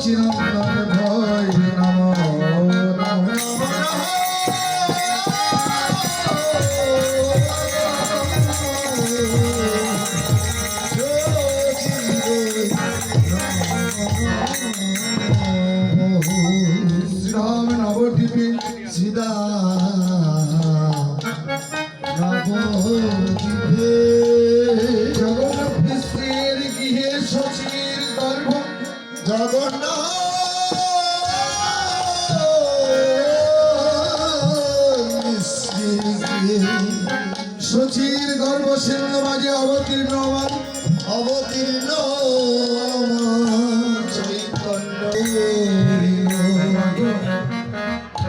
চিরন্তন ভয় নমো নমো শ্রীরাম নবদ্বীপে সীতা নবদ্বীপে জগন্নাথ মিশ্রের গৃহে শচীর গর্ভ জগন্নাথ শচীর গর্ভ সিংহ মাঝে অবতীর্ণ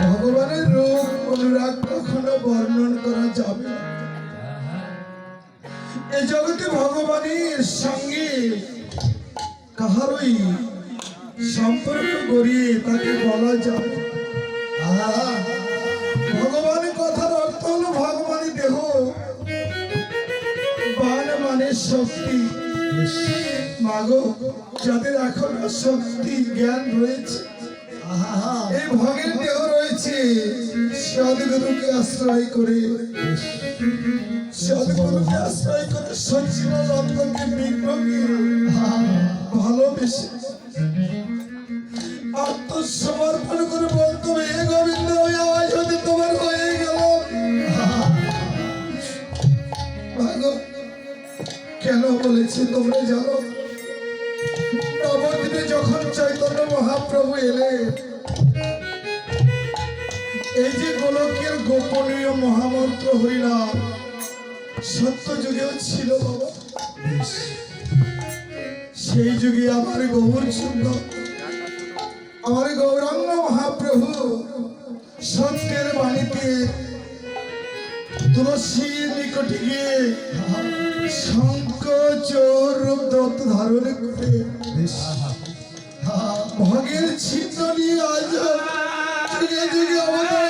ভগবানের রূপ অনুরাগ কখনো বর্ণন করা যাবে না। এই জগতে ভগবানের সঙ্গে কাহারই সম্পর্ক গড়িয়ে তাকে বলা যাবে। ভগবানের কথার অর্থ হলো ভগবানের দেহ, বান মানে শক্তি। মাগো, যাদের এখন শক্তি জ্ঞান রয়েছে, এই ভগের দেহ রয়েছে, সদ্গুরুকে আশ্রয় করে সচিবানন্দকে বিগ্রহকে ভালোবেসে আত্মসমর্পণ করে বলতো, হে গোবিন্দ, আমি আজ হতে তোমার হয়ে গেল। কেন বলেছি তোমরা জানো? নবদ্বীপে যখন চৈতন্য মহাপ্রভু এলে, এই যে গোলকের গোপনীয় মহামন্ত্র হরিনাম সত্য যুগেও ছিল বাবা। সেই যুগে আমার গৌর সুন্দর, আমার গৌরাঙ্গ মহাপ্রভু সত্যের বাণীতে তুলসীর নিকটে গিয়ে শঙ্খ চোর রূপ দত্ত ধারণ করে ভগের ছিন্ন নিয়ে আজ যুগে যুগে অবতার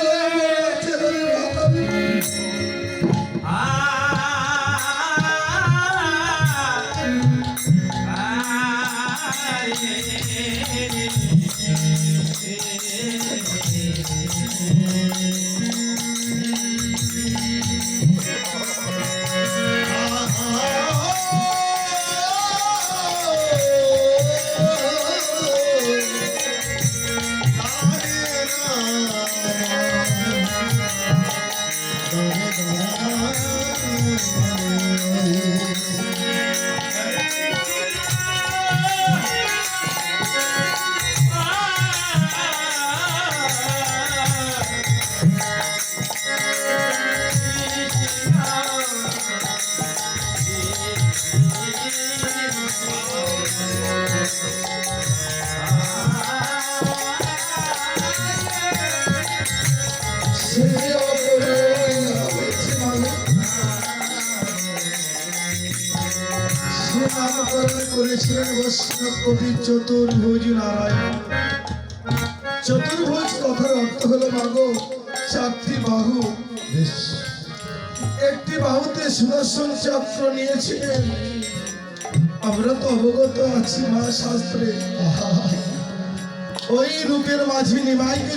করেছিলেন বৈষ্ণব কবি চতুর্ভুজ নারায়ণ। চতুর্ভুজ কথার অর্থ হলো মাগো চারটি বাহু। একটি বাহুতে সুদর্শন চক্র নিয়েছিলেন। আমরা তো অবগত আছি মা শাস্ত্রে, ওই রূপের মাঝে নিমাইকে